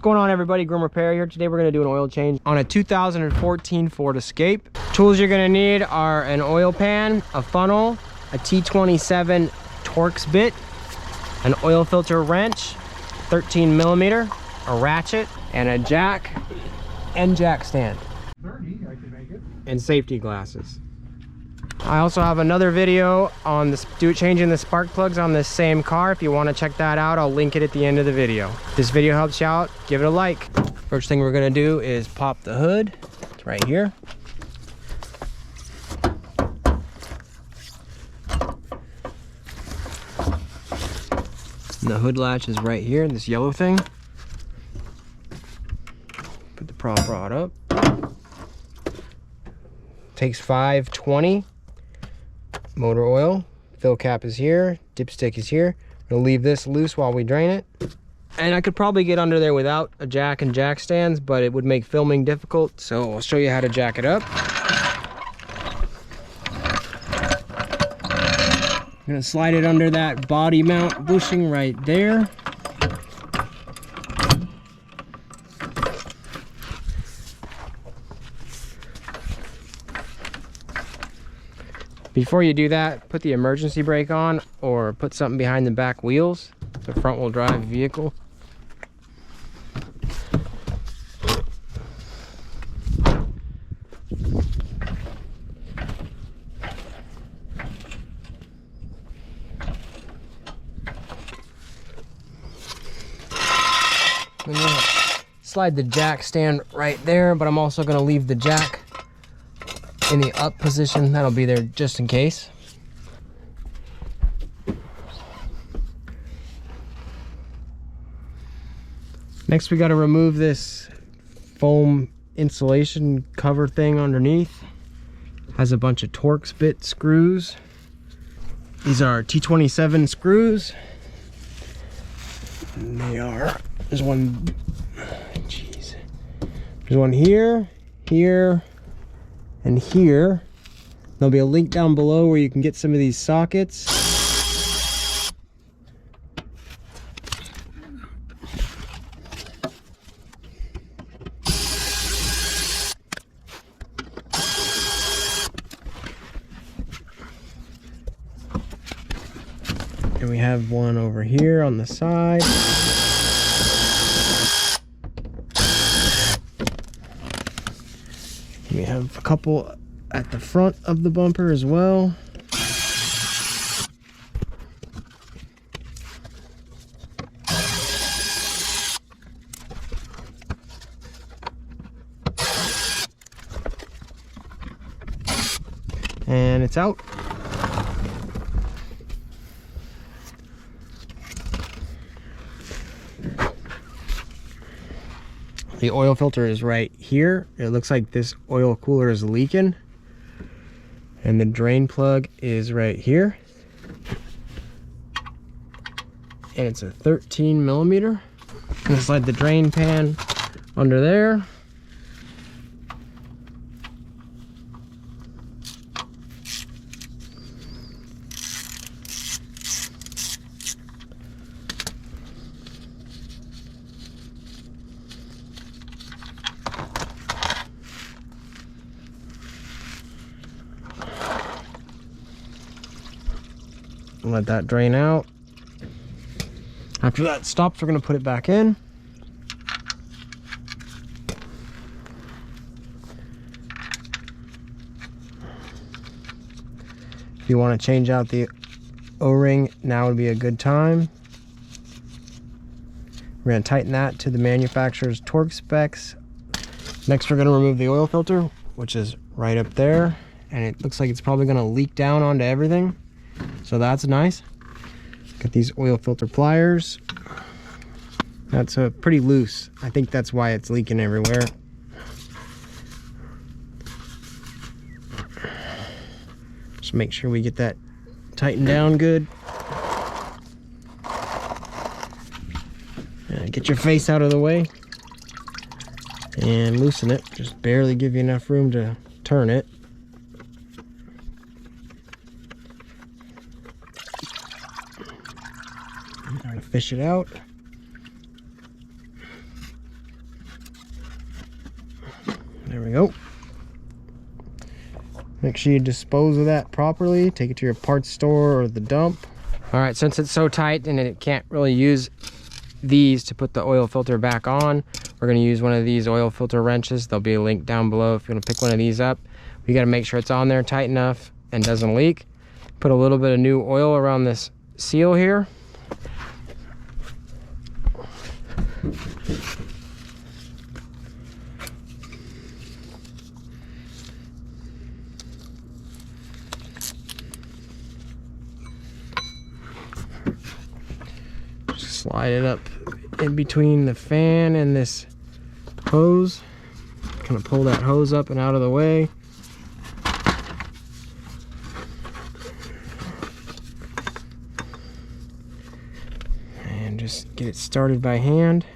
going on, everybody? Grim Repair here. Today we're going to do an oil change on a 2014 Ford Escape. Tools you're going to need are an oil pan, a funnel, a T27 Torx bit, an oil filter wrench, 13 millimeter, a ratchet, and a jack and jack stand. 30, I can make it. And safety glasses. I also have another video on this, changing the spark plugs on this same car. If you want to check that out, I'll link it at the end of the video. If this video helps you out, give it a like. First thing we're going to do is pop the hood. It's right here. And the hood latch is right here, this yellow thing. Put the prop rod up. Takes 520. Motor oil, fill cap is here, dipstick is here. We'll leave this loose while we drain it. And I could probably get under there without a jack and jack stands, but it would make filming difficult, so I'll show you how to jack it up. I'm gonna slide it under that body mount bushing right there. Before you do that, put the emergency brake on or put something behind the back wheels. It's a front wheel drive vehicle. And then slide the jack stand right there, but I'm also going to leave the jack in the up position. That'll be there just in case. Next, we got to remove this foam insulation cover thing underneath. Has a bunch of Torx bit screws. These are T27 screws. And they are, there's one, jeez. There's one here, here, and here. There'll be a link down below where you can get some of these sockets. And we have one over here on the side. We have a couple at the front of the bumper as well. And it's out. The oil filter is right here. It looks like this oil cooler is leaking. And the drain plug is right here. And it's a 13 millimeter. I'm gonna slide the drain pan under there. Let that drain out. After that stops, we're going to put it back in. If you want to change out the O-ring, now would be a good time. We're going to tighten that to the manufacturer's torque specs. Next, we're going to remove the oil filter, which is right up there. And it looks like it's probably going to leak down onto everything. So that's nice. Got these oil filter pliers. That's pretty loose. I think that's why it's leaking everywhere. Just make sure we get that tightened down good. Get your face out of the way and loosen it. Just barely give you enough room to turn it. Fish it out. There we go. Make sure you dispose of that properly. Take it to your parts store or the dump. All right, since it's so tight and it can't really use these to put the oil filter back on, we're gonna use one of these oil filter wrenches. There'll be a link down below if you wanna pick one of these up. We gotta make sure it's on there tight enough and doesn't leak. Put a little bit of new oil around this seal here. Slide it up in between the fan and this hose. Kind of pull that hose up and out of the way. And just get it started by hand.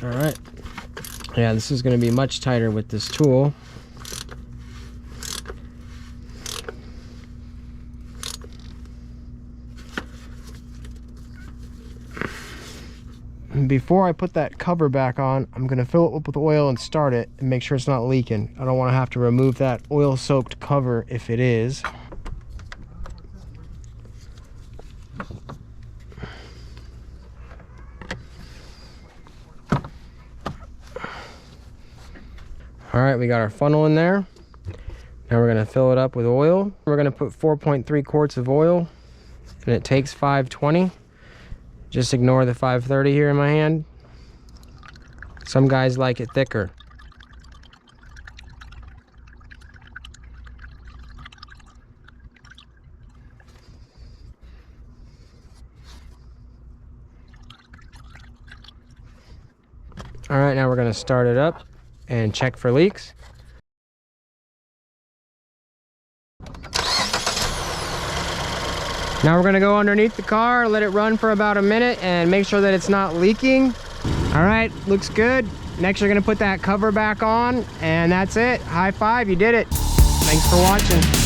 All right. Yeah, this is going to be much tighter with this tool. Before I put that cover back on, I'm going to fill it up with oil and start it and make sure it's not leaking. I don't want to have to remove that oil-soaked cover if it is. All right, we got our funnel in there. Now we're going to fill it up with oil. We're going to put 4.3 quarts of oil, and it takes 520. Just ignore the 530 here in my hand. Some guys like it thicker. All right, now we're going to start it up and check for leaks. Now we're gonna go underneath the car, let it run for about a minute and make sure that it's not leaking. All right, looks good. Next, you're gonna put that cover back on and that's it. High five, you did it. Thanks for watching.